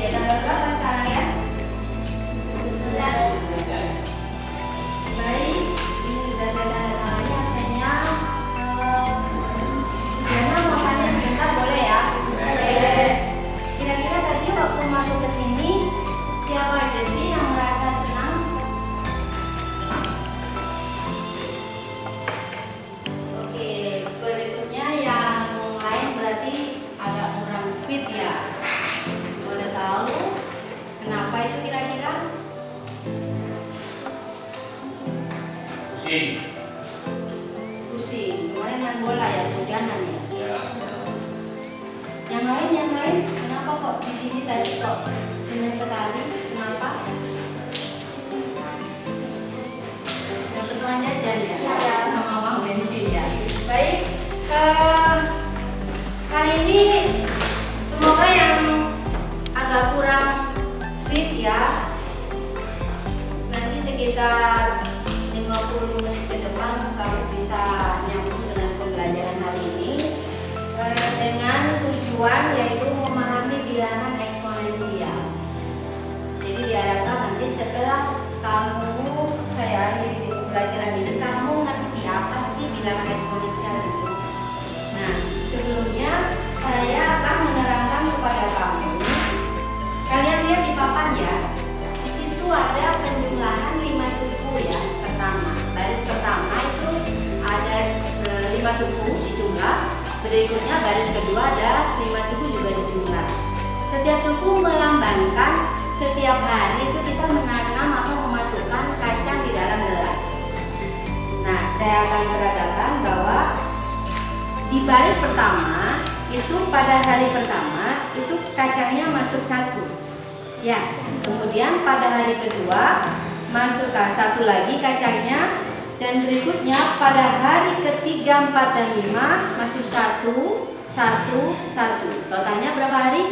Oke, tanggal berapa sekarang ya? 11. Baik, ini sudah saya tanda tangani absennya. Diana mau tanya sebentar boleh ya? Boleh. Kira-kira tadi waktu masuk ke sini siapa aja sih yang merasa senang? Oke, berikutnya yang lain berarti agak kurang fit ya. Boleh tahu kenapa itu kira-kira? Pusing. Kemarin main bola ya, hujanan ya. Yang lain, kenapa kok di sini tadi kok senang sekali? Kenapa? Dapat uang jajan ya? Ya, sama uang bensin ya. Baik, kali ini semoga yang agak kurang fit ya. Nanti sekitar 50 menit ke depan kamu bisa nyambung dengan pembelajaran hari ini dengan tujuan yaitu memahami bilangan eksponensial. Jadi diharapkan nanti setelah saya akhiri di pembelajaran ini kamu ngerti apa sih bilangan eksponensial itu. Nah, sebelumnya saya akan menerangkan kepada kamu. Kalian lihat di papan ya. Di situ ada penjumlahan 5 suku ya. Baris pertama itu ada 5 suku dijumlah. Berikutnya baris kedua ada 5 suku juga dijumlah. Setiap suku melambangkan setiap hari itu kita menanam atau memasukkan kacang di dalam gelas. Nah, saya akan peragakan bahwa di baris pertama itu pada hari pertama itu kacangnya masuk 1. Ya, kemudian pada hari kedua masukkan 1 lagi kacangnya, dan berikutnya pada hari ketiga, 4, dan 5 masuk 1, 1, 1. Totalnya berapa hari?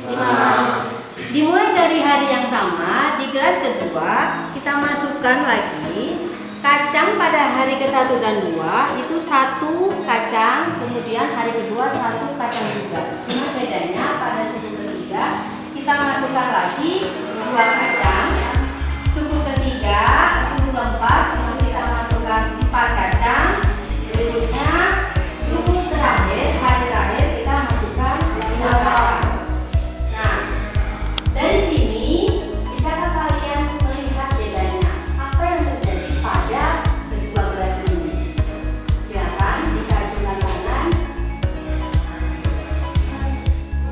5 hari. Dimulai dari hari yang sama, di kelas kedua kita masukkan lagi kacang pada hari ke-1 dan 2 itu 1 kacang, kemudian hari kedua 1 kacang juga. Cuma bedanya pada suku ketiga kita masukkan lagi 2 kacang. Suku ketiga, suku keempat itu kita masukkan 4 kacang. Berikutnya suku terakhir, hari terakhir kita masukkan 5 kacang. Nah, dari sini bisakah kalian melihat bedanya? Apa yang terjadi pada kedua gelas ini? Silakan bisa ajukan tangan.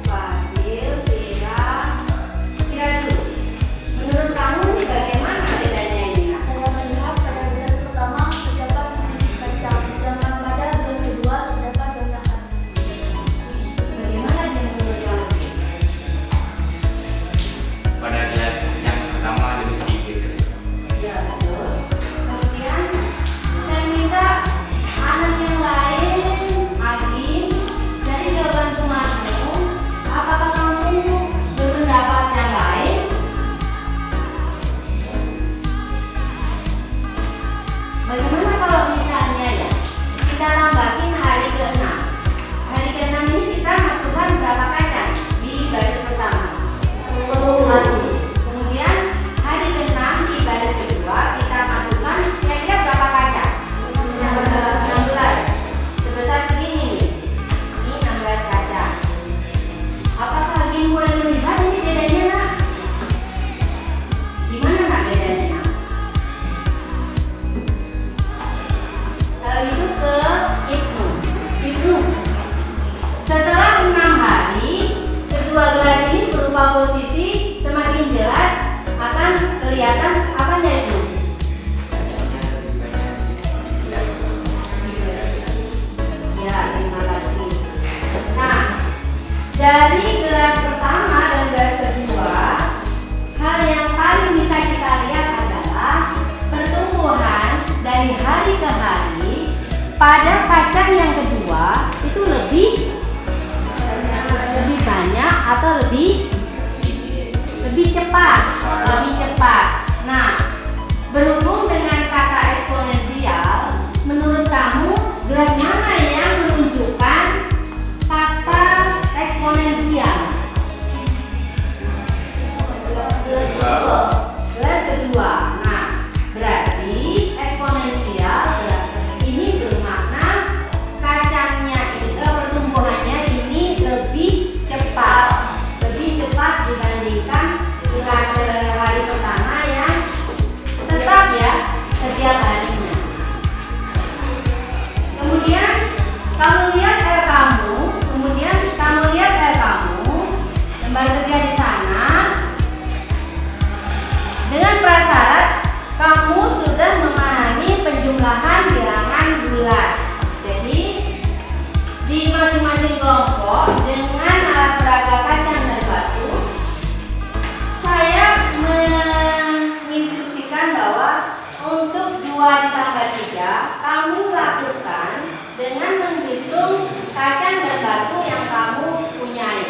Fadil, Vira, kira dulu. Menurut kamu nih bagaimana bedanya ini? Saya melihat pada gelas pertama terdapat sedikit kacang, sedangkan pada gelas kedua terdapat banyak kacang. Bagaimana dia menurut kamu? Pada gelas yang pertama lebih sedikit. Ya, betul. Kemudian saya minta anak yang lain, Agin, dari jawaban rumahmu, apakah kamu berpendapat yang lain? Bagaimana kalau misalnya ya kita tambahin hari ke-6? Hari ke-6 ini kita masukkan berapa kacang di baris pertama? 1. Kemudian hari ke-6 di baris kedua kita masukkan kira-kira berapa kacang? 16. Sebesar segini nih. Ini 16 kacang. Apakah lagi mulai melihat ini bedanya nak? Gimana nak bedanya nak? Kalau itu ke Ibnu. Ibnu, setelah 6 hari kedua gelas ini berupa posisi semakin jelas akan kelihatan apanya itu? Ya, terima kasih. Nah, dari gelas pertama dan gelas kedua, hal yang paling bisa kita lihat adalah pertumbuhan dari hari ke hari pada kacang yang kedua itu lebih banyak atau lebih cepat. Nah, berhubung dengan kata eksponensial, menurut kamu gelas mana yang menunjukkan kata eksponensial? Dengan prasyarat kamu sudah memahami penjumlahan bilangan bulat. Jadi di masing-masing kelompok dengan alat peraga kacang dan batu, saya menginstruksikan bahwa untuk 2 ditambah 3 kamu lakukan dengan menghitung kacang dan batu yang kamu punyai.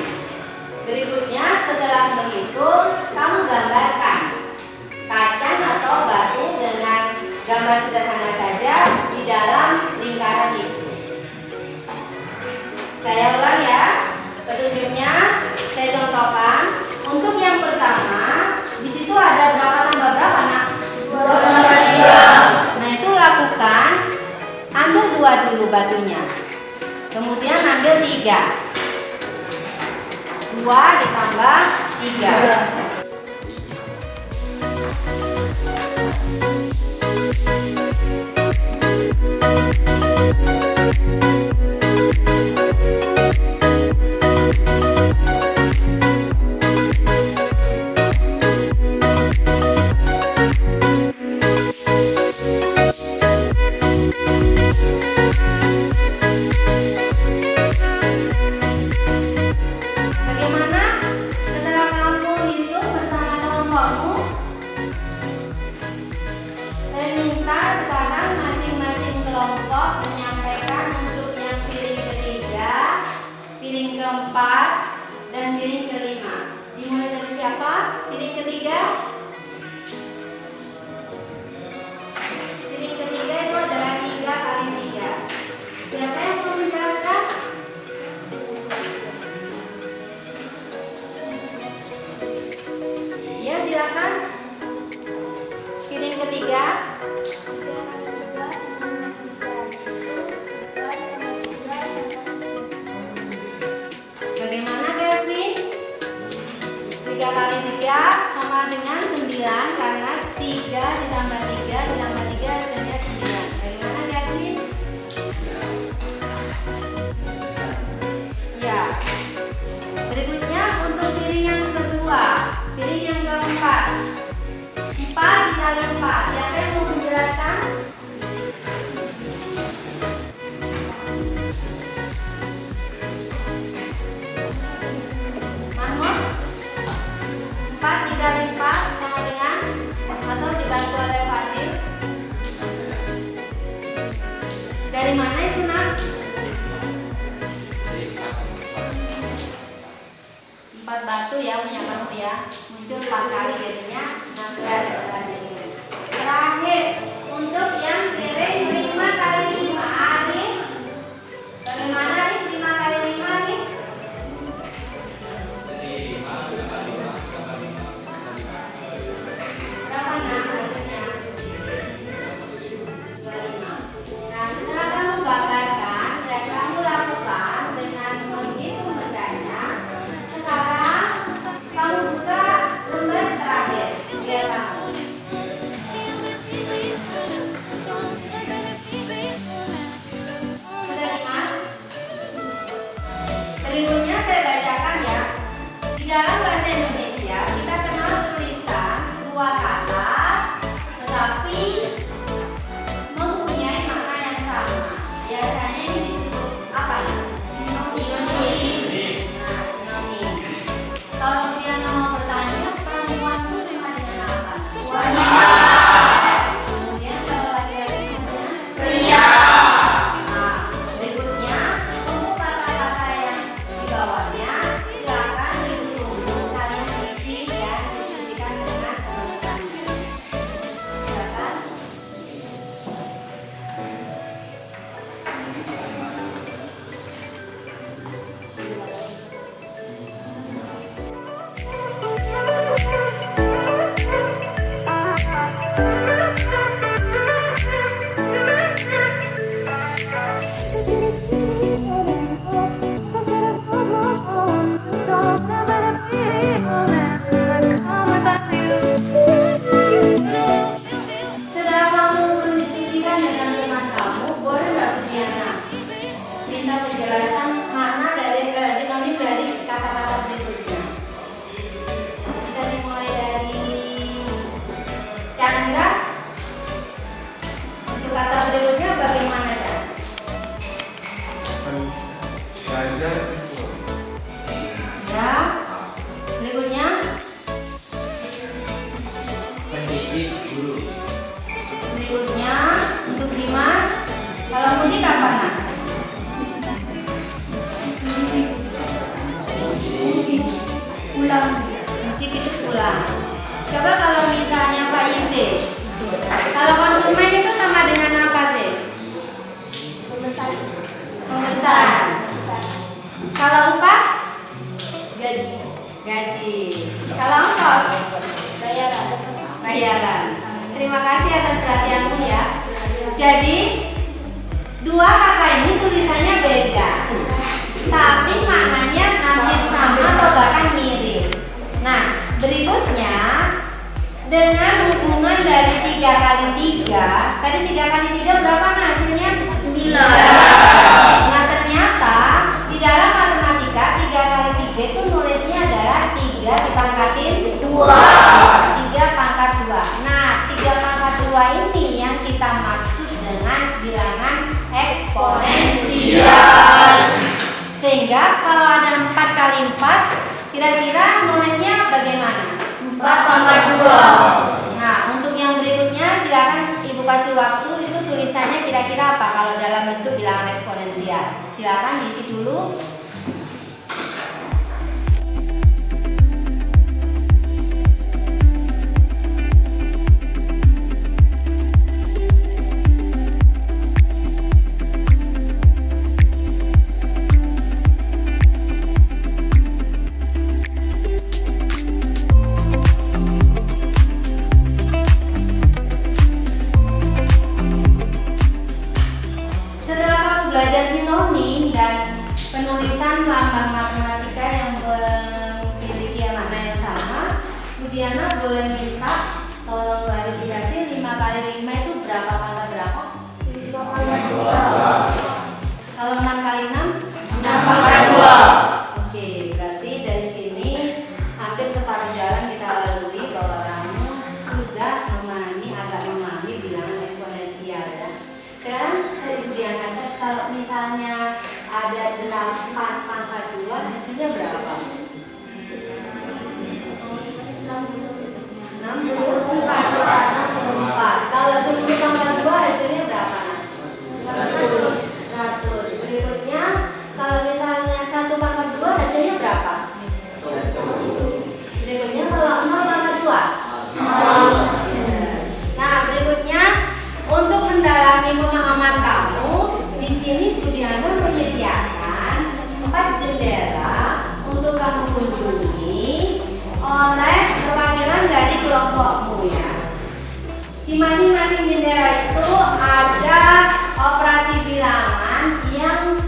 Berikutnya setelah menghitung, kamu gambarkan kacang atau batu dengan gambar sederhana saja di dalam lingkaran itu. Saya ulang ya, petunjuknya saya contohkan. Untuk yang pertama, di situ ada berapa tambah berapa nak? 2. Nah itu lakukan, ambil 2 dulu batunya, kemudian ambil 3. 2 ditambah 3. Piring keempat dan piring kelima. Dimulai dari siapa? Piring ketiga. Piring ketiga itu adalah 3 kali 3. Siapa yang mau menjelaskan? Ya silakan. Piring ketiga. Bagaimana Kevin? 3 kali 3 sama dengan 9 karena 3 ditambah 3 ditambah 3 hasilnya 9. Bagaimana Kevin? Ya. Berikutnya untuk piring yang kedua, piring yang keempat. 4 dikali 4. Siapa yang mau menjelaskan? Dikali 4 sama dengan atau dibantu oleh Fatir. Dari mana itu nak? 4 batu ya punya kamu ya. Muncul 4 kali jadinya 16 ini. Terakhir untuk yang piring 5 kali 5. Arif, bagaimana Arif 5 kali 5 Arif? Nah, setelah kamu gambarkan dan kamu lakukan dengan menghitung bendanya, sekarang kamu buka lembar terakhir biar kamu. Sudah Mas? Berikutnya saya bacakan ya. Di dalam bahasa Indonesia kita kenal tulisan 2 kata, tetapi mempunyai makna yang sama. Biasanya ini disebut apa ya? Sinonim. Nah, sinonim. Kalau kalian mau bertanya, perempuan itu sama dengan apa? Wanita. Kemudian kalau laki-laki namanya pria. Nah, berikutnya untuk kata-kata yang di bawahnya silakan dihitung. Kalian dititip pulang. Coba kalau misalnya Pak Yise, kalau konsumen itu sama dengan apa sih? Pemesan. Pemesan. Kalau upah? Gaji. Gaji. Kalau ongkos? Bayaran. Bayaran. Terima kasih atas perhatianmu ya. Jadi dua kata ini tulisannya beda, tapi maknanya hampir sama atau bahkan mirip. Nah, berikutnya dengan hubungan dari 3 kali 3. Tadi 3 kali 3 berapa nah hasilnya? 9. Nah, ternyata di dalam matematika 3 kali 3 itu nulisnya adalah 3 dipangkatin 2. 3 pangkat 2. Nah, 3 pangkat 2 ini yang kita maksud dengan bilangan eksponensial. Sehingga kalau ada 4 kali 4, kira-kira nulisnya bagaimana? 4 pangkat 2. Nah, untuk yang berikutnya silakan Ibu kasih waktu, itu tulisannya kira-kira apa kalau dalam bentuk bilangan eksponensial. Silakan diisi dulu. Belajar sinonim dan penulisan lambang matematika yang memiliki makna yang sama, Bu Diana boleh minta tolong klarifikasi 5 kali 5 itu berapa pangkat berapa? 5 pangkat 2. Kalau 6 kali 6? 6 pangkat 2. Oke, berarti dari sini hampir separuh jalan kita lalui bahwa kamu sudah agak memahami bilangan eksponensial ya. Sekarang saya Bu Diana, kalau misalnya ada 8 pangkat 2 hasilnya berapa? 64. Kalau 10 pangkat 2 hasilnya berapa? 100. Berikutnya kalau misalnya 1 pangkat 2 hasilnya berapa? Berikutnya kalau 0 pangkat 2? Nah, berikutnya untuk mendalami pemahaman kamu, di sini Bu Diana menyediakan 4 jendela untuk kamu kunjungi oleh perwakilan dari kelompokmu ya. Di masing-masing jendela itu ada operasi bilangan yang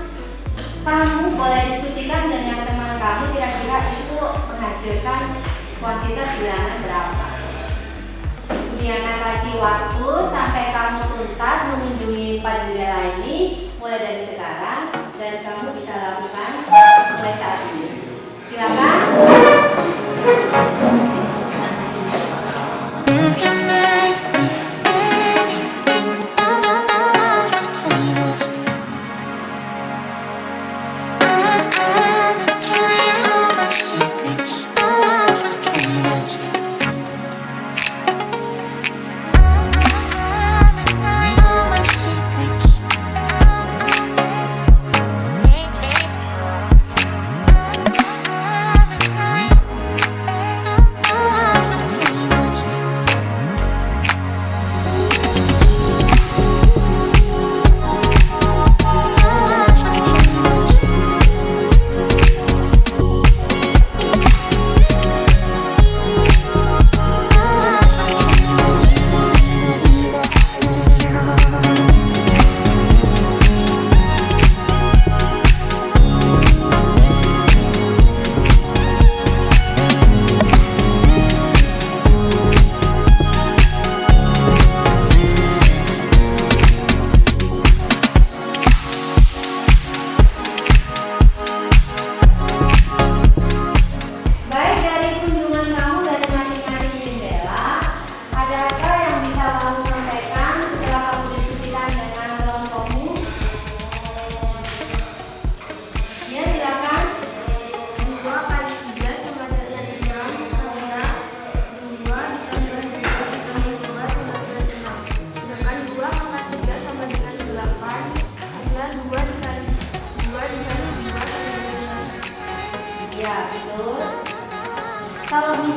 kamu boleh diskusikan dengan teman kamu, kira-kira itu menghasilkan kuantitas bilangan berapa. Bu Diana kasih waktu sampai kamu tuntas mengunjungi 4 jendela ini mulai dari sekarang, dan kamu bisa lakukan mulai saat ini. Silakan.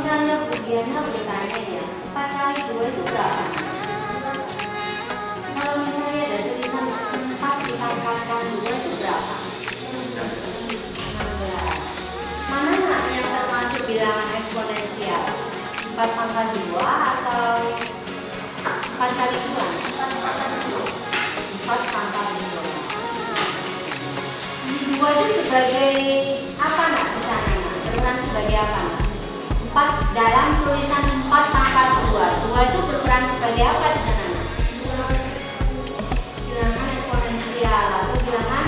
misalnya Bu Diana bertanya ya, 4 kali 2 itu berapa? Kalau misalnya ada tulisan 4 dipangkatkan 2 itu berapa? 16. Mana nak yang termasuk bilangan eksponensial? 4 pangkat 2 atau 4 kali 2? 4 pangkat 2. Di 2 itu sebagai apa nak di sana? Berperan sebagai apa nak? 4 dalam tulisan 4 pangkat 2. 2 itu berperan sebagai apa di sana nak? Bilangan eksponensial atau bilangan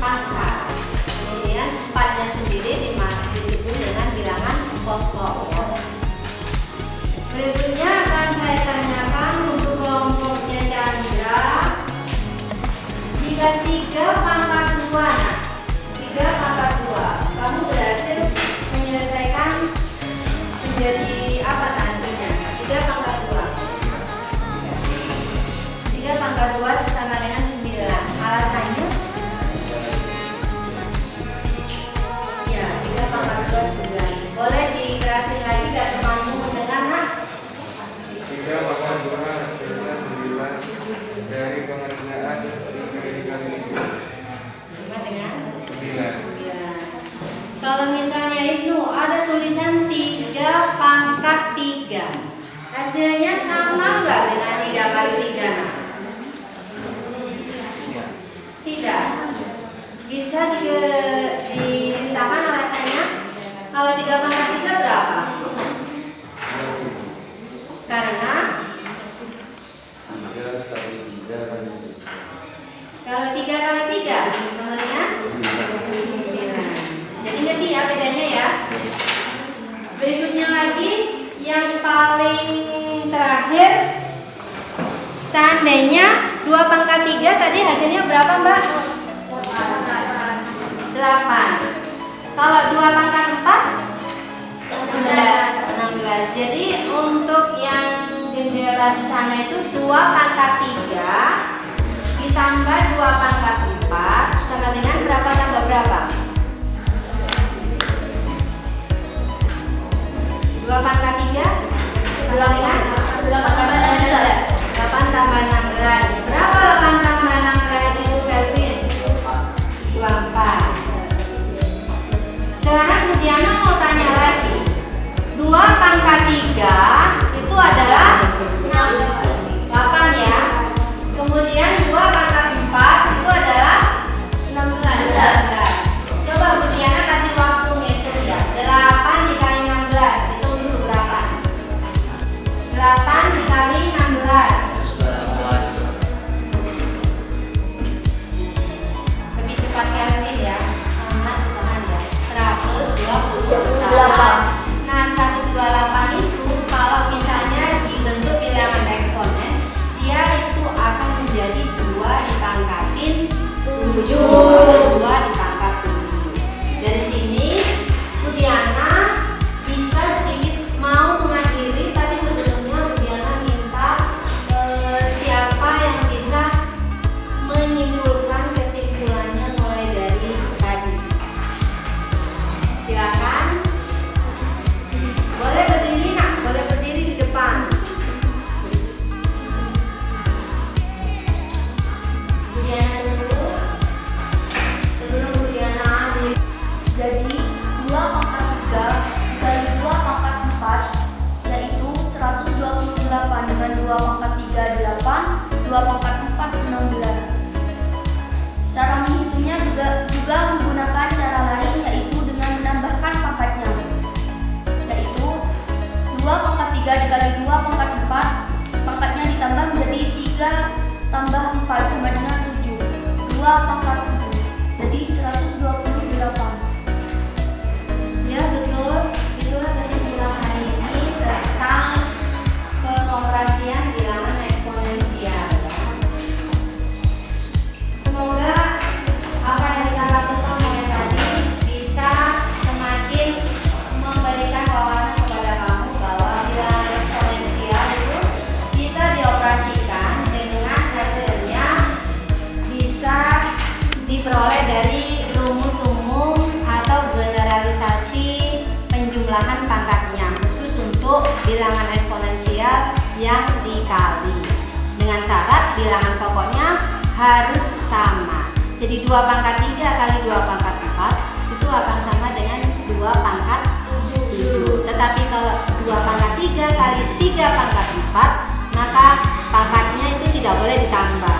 pangkat. Kemudian 4-nya sendiri disebut dengan bilangan pokok. Berikutnya akan saya tanyakan untuk kelompoknya Chandra. Jika 3 pangkat 2, nah, 3 pangkat 2, kamu berhasil menyelesaikan menjadi apa nah, hasilnya? 3 pangkat 2. 3 pangkat 2 sama dengan 9. Alasannya? Ya, 3 pangkat 2 9. Boleh dikerasin lagi biar temanmu mendengar nak? 3 pangkat 2 hasilnya 9 dari pengerjaan 3 kali 3 Sama dengan 9. ya. Kalau misalnya Ibnu ada tulisan 3 pangkat 3, hasilnya sama nggak dengan 3 kali 3 nak? Tidak. Bisa diceritakan alasannya? Kalau 3 pangkat 3 berapa? Karena kalau 3 kali 3 sama dengan 9. Jadi ngerti ya bedanya ya. Berikutnya lagi yang paling terakhir, seandainya 2 pangkat 3 tadi hasilnya berapa Mbak? 8. Kalau 2 pangkat 4 16. Jadi untuk yang jendela di sana itu 2 pangkat 3 ditambah 2 pangkat 4 sama dengan berapa tambah berapa? 2 pangkat 3 sama dengan 8 tambah 16. 8 tambah 16. Berapa 8 tambah 16 itu Kelvin? 24. Sekarang Budiana mau tanya lagi. 2 pangkat 3 itu adalah 8 ya. Kemudian 2 pangkat 4 itu adalah 16. Coba Budiana kasih waktu ngitung ya. 8 dikali 16 itu dulu berapa? 8 dikali 16 lebih cepat Kelvin ya. Mas Tuhan ya. 128. Nah 128 itu kalau misalnya dibentuk bilangan eksponen, dia itu akan menjadi 2 dipangkatin 7. 2 dipangkat 7. Dari sini Budiana bisa sedikit mau mengakhiri, tapi sebelumnya Budiana minta siapa yang bisa menyimpulkan kesimpulannya mulai dari tadi. Silakan. Boleh berdiri nak, boleh berdiri di depan. Budiana dulu. Sebelum Budiana ambil. Jadi 2 pangkat 3 dikali 2 pangkat 4 yaitu 128 dengan 2 pangkat 3 8, 2 pangkat 4 16. Cara menghitungnya juga menggunakan cara lain yaitu dengan menambahkan pangkatnya. Yaitu 2 pangkat 3 dikali 2 pangkat 4, pangkatnya ditambah menjadi 3 tambah 4 sama dengan 7. 2 pangkat 7. Jadi 128. Ya betul, itulah kesimpulan hari ini tentang pengoperasian bilangan eksponensial. Semoga apa yang kita lakukan mulai tadi bisa semakin memberikan wawasan kepada kamu bahwa bilangan eksponensial harus sama. Jadi 2 pangkat 3 kali 2 pangkat 4 itu akan sama dengan 2 pangkat 7. Tetapi kalau 2 pangkat 3 kali 3 pangkat 4, maka pangkatnya itu tidak boleh ditambah.